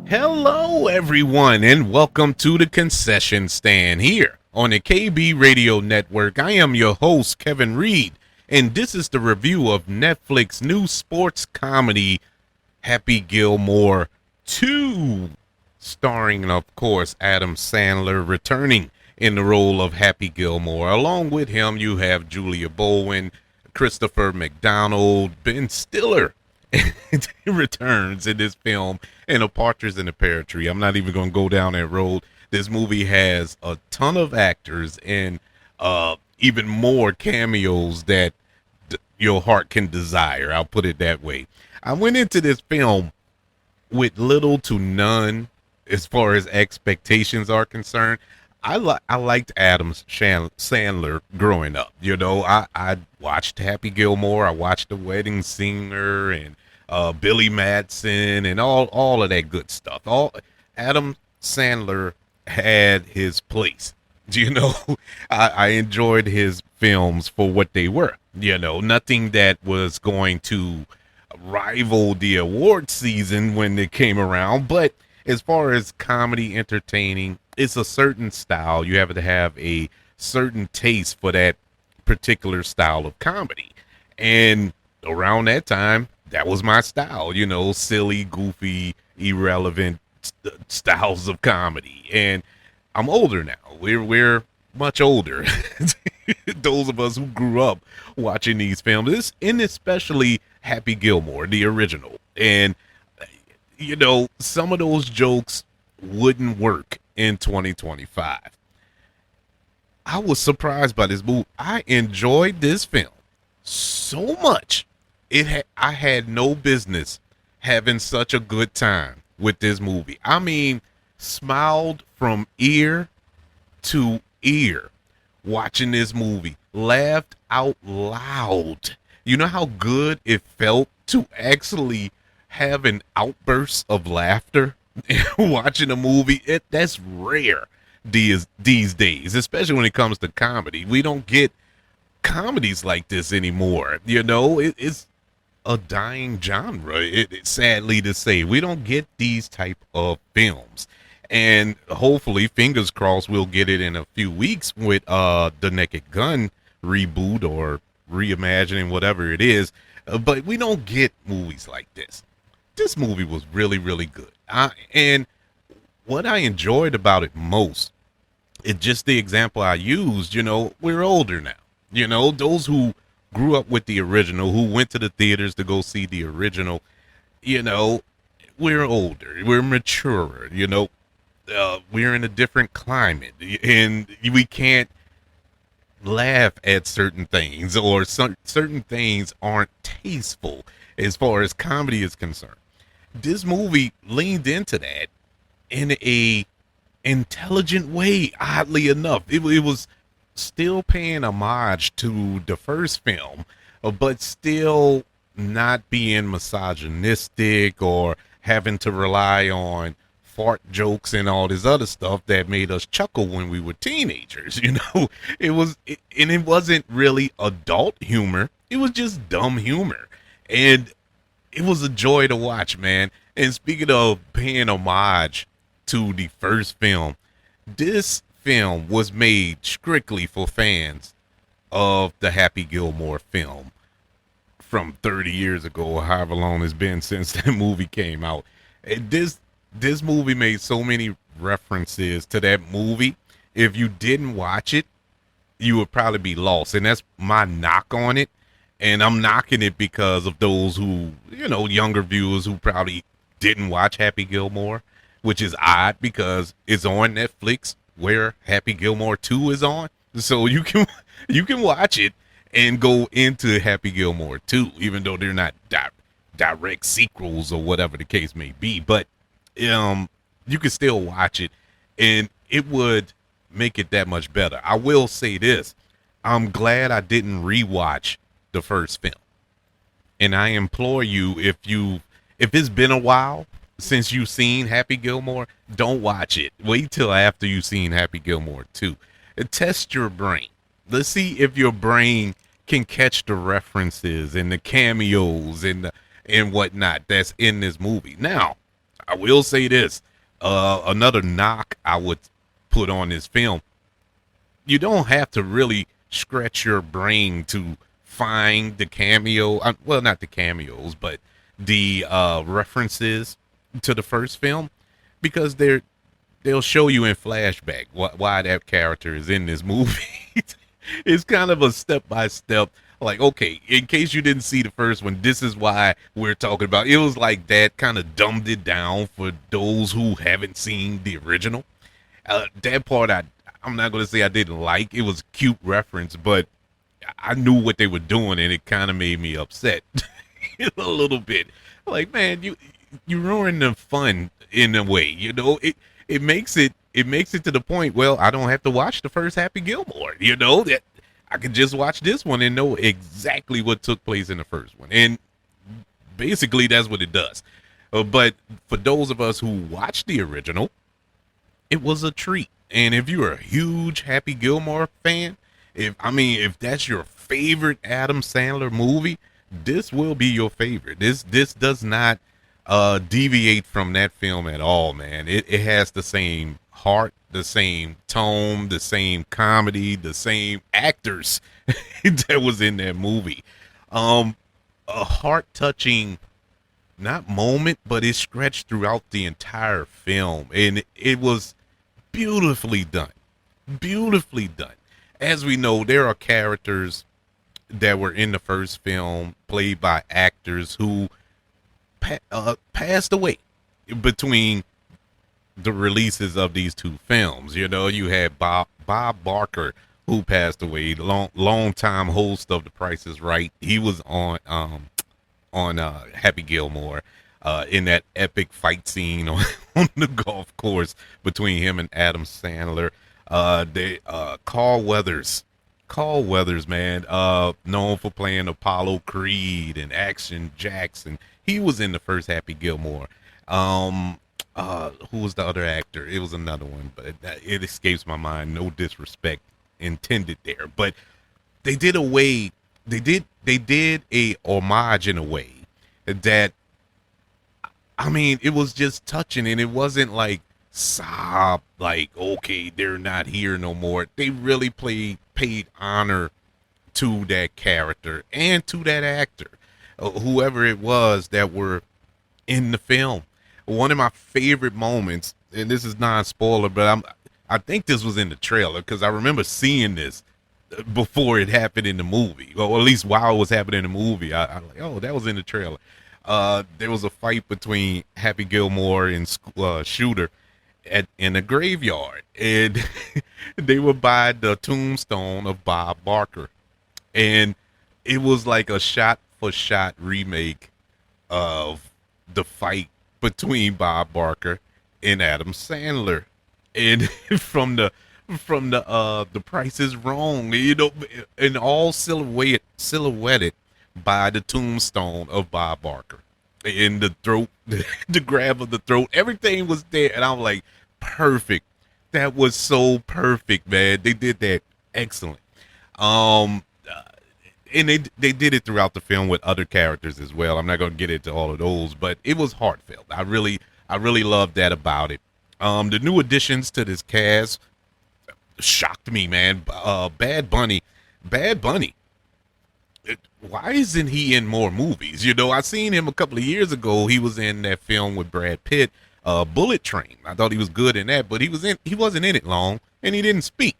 Hello, everyone, and welcome to the concession stand here on the KB Radio Network. I am your host, Kevin Reed, and this is the review of Netflix new sports comedy, Happy Gilmore 2, starring, of course, Adam Sandler returning in the role of Happy Gilmore. Along with him, you have Julia Bowen, Christopher McDonald, Ben Stiller. Returns in this film, and A Partridge in a Pear Tree. I'm not even going to go down that road. This movie has a ton of actors and even more cameos that your heart can desire. I'll put it that way. I went into this film with little to none as far as expectations are concerned. I liked Sandler growing up. You know, I watched Happy Gilmore. I watched The Wedding Singer and Billy Madsen and all of that good stuff. Adam Sandler had his place. You know, I enjoyed his films for what they were. You know, nothing that was going to rival the award season when they came around, but as far as comedy entertaining, it's a certain style. You have to have a certain taste for that particular style of comedy. And around that time, that was my style, you know, silly, goofy, irrelevant styles of comedy. And I'm older now. We're much older. Those of us who grew up watching these films, and especially Happy Gilmore, the original. And you know, some of those jokes wouldn't work in 2025. I was surprised by this movie. I enjoyed this film so much. I had no business having such a good time with this movie. I mean, smiled from ear to ear watching this movie. Laughed out loud. You know how good it felt to actually have an outburst of laughter watching a movie? That's rare these days, especially when it comes to comedy. We don't get comedies like this anymore. You know, it's a dying genre. Sadly to say, we don't get these type of films, and hopefully, fingers crossed, we'll get it in a few weeks with the Naked Gun reboot or reimagining, whatever it is. But we don't get movies like this. This movie was really, really good. And what I enjoyed about it most is just the example I used. You know, we're older now. You know, those who grew up with the original, who went to the theaters to go see the original, you know, we're older. We're maturer. You know, we're in a different climate. And we can't laugh at certain things, or certain things aren't tasteful as far as comedy is concerned. This movie leaned into that in a intelligent way. Oddly enough, it was still paying homage to the first film, but still not being misogynistic or having to rely on fart jokes and all this other stuff that made us chuckle when we were teenagers. You know, and it wasn't really adult humor. It was just dumb humor. And it was a joy to watch, man. And speaking of paying homage to the first film, this film was made strictly for fans of the Happy Gilmore film from 30 years ago, or however long it's been since that movie came out. This movie made so many references to that movie. If you didn't watch it, you would probably be lost. And that's my knock on it. And I'm knocking it because of those who, you know, younger viewers who probably didn't watch Happy Gilmore, which is odd because it's on Netflix where Happy Gilmore 2 is on. So you can watch it and go into Happy Gilmore 2, even though they're not direct sequels or whatever the case may be. But you can still watch it, and it would make it that much better. I will say this. I'm glad I didn't rewatch the first film. And I implore you, if it's been a while since you've seen Happy Gilmore, don't watch it. Wait till after you've seen Happy Gilmore 2. And test your brain. Let's see if your brain can catch the references and the cameos and whatnot that's in this movie. Now, I will say this. Another knock I would put on this film, you don't have to really stretch your brain to find the cameo. Well, not the cameos, but the references to the first film, because they'll show you in flashback why that character is in this movie. It's kind of a step by step. Like, okay, in case you didn't see the first one, this is why we're talking about. It was like that, kind of dumbed it down for those who haven't seen the original. That part I'm not going to say I didn't like. It was a cute reference, but I knew what they were doing, and it kind of made me upset a little bit. Like, man, you ruined the fun in a way. It makes it to the point. Well, I don't have to watch the first Happy Gilmore. That I could just watch this one and know exactly what took place in the first one, and basically that's what it does. But for those of us who watched the original, it was a treat. And if you're a huge Happy Gilmore fan, if that's your favorite Adam Sandler movie, this will be your favorite. This does not deviate from that film at all, man. It has the same heart, the same tone, the same comedy, the same actors that was in that movie. A heart-touching, not moment, but it stretched throughout the entire film, and it was beautifully done. Beautifully done. As we know, there are characters that were in the first film played by actors who passed away between the releases of these two films. You had Bob Barker, who passed away, long time host of The Price is Right. He was on Happy Gilmore, in that epic fight scene on the golf course between him and Adam Sandler. Carl Weathers, man, known for playing Apollo Creed and Action Jackson. He was in the first Happy Gilmore. Who was the other actor? It was another one, but it escapes my mind. No disrespect intended there, but they did a homage in a way that, it was just touching, and it wasn't like sob, like, okay, they're not here no more. They really paid honor to that character and to that actor, whoever it was that were in the film. One of my favorite moments, and this is non-spoiler, but I think this was in the trailer, because I remember seeing this before it happened in the movie, or at least while it was happening in the movie. I like, oh, that was in the trailer. There was a fight between Happy Gilmore and Shooter in a graveyard, and they were by the tombstone of Bob Barker, and it was like a shot-for-shot remake of the fight between Bob Barker and Adam Sandler, and from the Price is Wrong, and all silhouetted by the tombstone of Bob Barker. In the throat, the grab of the throat, everything was there, and I'm like, perfect. That was so perfect, man. They did that excellent. And they did it throughout the film with other characters as well. I'm not going to get into all of those, but it was heartfelt. I really loved that about it. The new additions to this cast shocked me, man. Bad Bunny. Why isn't he in more movies? I seen him a couple of years ago. He was in that film with Brad Pitt, Bullet Train. I thought he was good in that, but he wasn't in it long, and he didn't speak.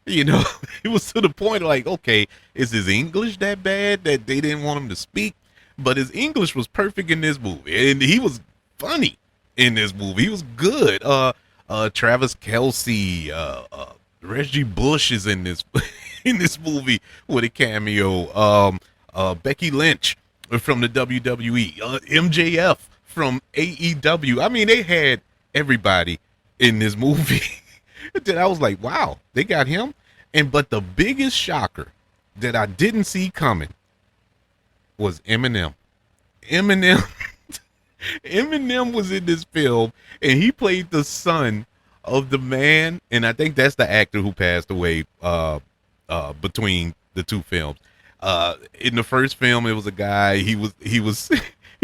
It was to the point like, okay, is his English that bad that they didn't want him to speak? But his English was perfect in this movie, and he was funny in this movie. He was good. Travis Kelce, Reggie Bush is in this in this movie with a cameo. Becky Lynch from the WWE, MJF from AEW. They had everybody in this movie. That I was like, wow, they got him. But the biggest shocker that I didn't see coming was Eminem. Eminem was in this film, and he played the son of the man, and I think that's the actor who passed away between the two films. In the first film, it was a guy. He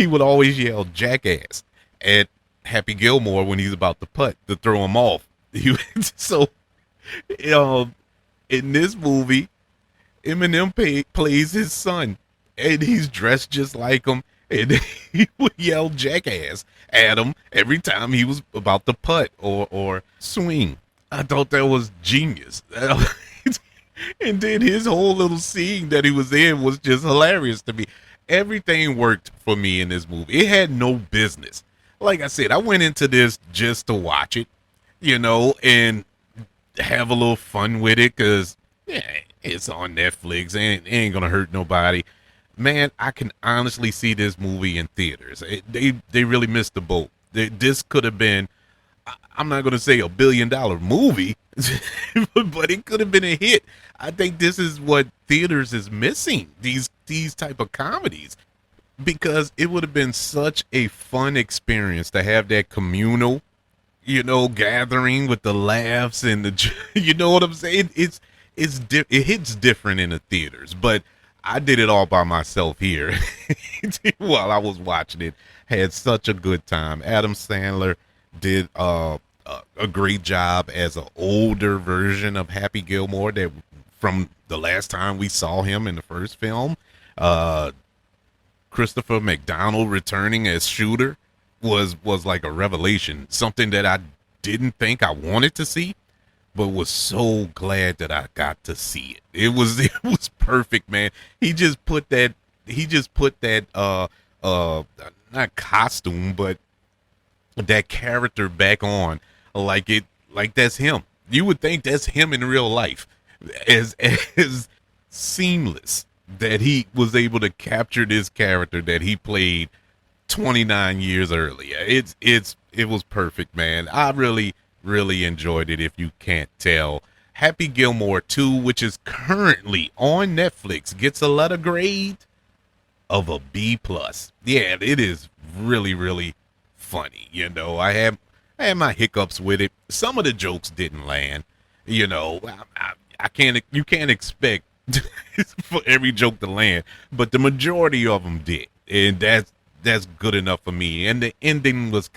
would always yell "jackass" at Happy Gilmore when he's about to putt to throw him off. So um, in this movie, Eminem plays his son, and he's dressed just like him, and he would yell "jackass" at him every time he was about to putt or swing. I thought that was genius. And then his whole little scene that he was in was just hilarious to me. Everything worked for me in this movie. It had no business. Like I said, I went into this just to watch it, and have a little fun with it because it's on Netflix and it ain't gonna hurt nobody. Man, I can honestly see this movie in theaters. They really missed the boat. This could have been, I'm not gonna say $1 billion movie, but it could have been a hit. I think this is what theaters is missing. These type of comedies, because it would have been such a fun experience to have that communal, gathering with the laughs and the, you know what I'm saying? It hits different in the theaters, but I did it all by myself here while I was watching it. Had such a good time. Adam Sandler did a great job as an older version of Happy Gilmore that from the last time we saw him in the first film. Christopher McDonald returning as Shooter was like a revelation, something that I didn't think I wanted to see, but was so glad that I got to see it. It was perfect, man. He just put that not costume, but that character back on like that's him. You would think that's him in real life. As seamless that he was able to capture this character that he played 29 years earlier. It was perfect, man. I really enjoyed it, if you can't tell. Happy Gilmore 2, which is currently on Netflix, gets a letter grade of a B+. Yeah, it is really funny. I had my hiccups with it. Some of the jokes didn't land. You can't expect for every joke to land, but the majority of them did, and that's good enough for me. And the ending was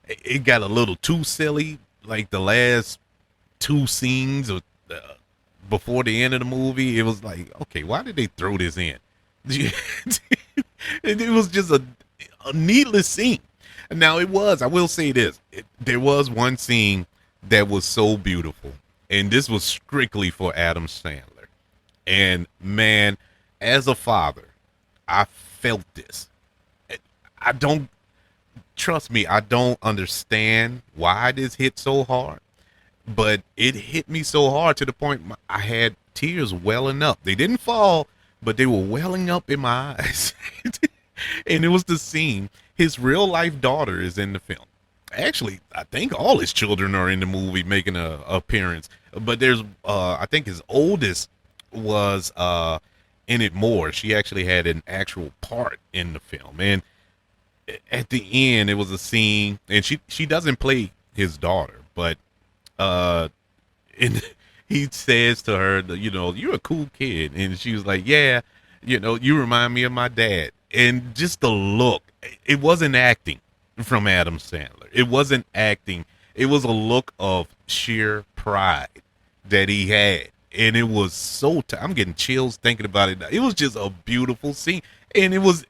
it got a little too silly, like the last two scenes before the end of the movie. It was like, okay, why did they throw this in? It was just a needless scene. Now I will say this, there was one scene that was so beautiful, and this was strictly for Adam Sandler. And man, as a father, I felt this. Trust me, I don't understand why this hit so hard, but it hit me so hard to the point I had tears welling up. They didn't fall, but they were welling up in my eyes. And it was the scene. His real life daughter is in the film. Actually, I think all his children are in the movie making an appearance. But there's, I think his oldest was in it more. She actually had an actual part in the film. And at the end, it was a scene, and she doesn't play his daughter, but and he says to her, you're a cool kid. And she was like, yeah, you remind me of my dad. And just the look, it wasn't acting from Adam Sandler. It wasn't acting. It was a look of sheer pride that he had. And it was so, I'm getting chills thinking about it now. It was just a beautiful scene. And it was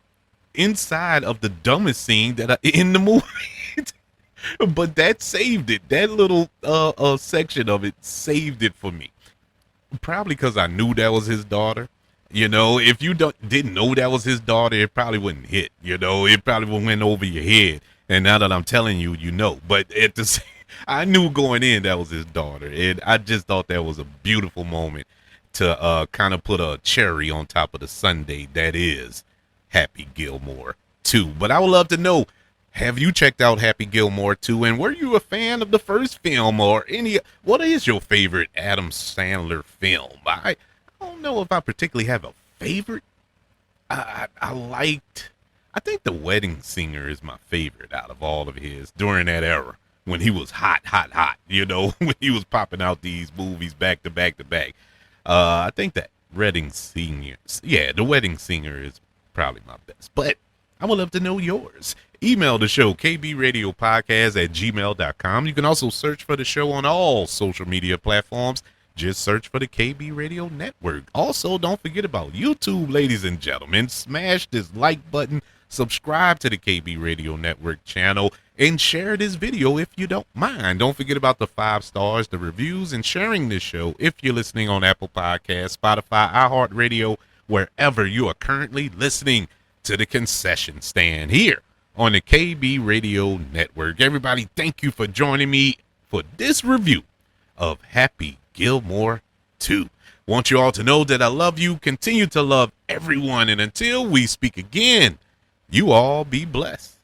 inside of the dumbest scene in the movie. But that saved it. That little section of it saved it for me. Probably because I knew that was his daughter. If you didn't know that was his daughter, it probably wouldn't hit. It probably went over your head. And now that I'm telling you, But at the same, I knew going in that was his daughter. And I just thought that was a beautiful moment to kind of put a cherry on top of the sundae that is Happy Gilmore 2. But I would love to know, have you checked out Happy Gilmore 2? And were you a fan of the first film or what is your favorite Adam Sandler film? I don't know if I particularly have a favorite. I think The Wedding Singer is my favorite out of all of his during that era when he was hot, when he was popping out these movies back to back to back. I think that The Wedding Singer is probably my best, but I would love to know yours. Email the show, kbradiopodcast@gmail.com. You can also search for the show on all social media platforms. Just search for the KB Radio Network. Also, don't forget about YouTube, ladies and gentlemen. Smash this like button, subscribe to the KB Radio Network channel, and share this video if you don't mind. Don't forget about the 5 stars, the reviews, and sharing this show if you're listening on Apple Podcasts, Spotify, iHeartRadio, wherever you are currently listening to the concession stand here on the KB Radio Network. Everybody, thank you for joining me for this review of Happy Gilmore 2. Want you all to know that I love you, continue to love everyone, and until we speak again, you all be blessed.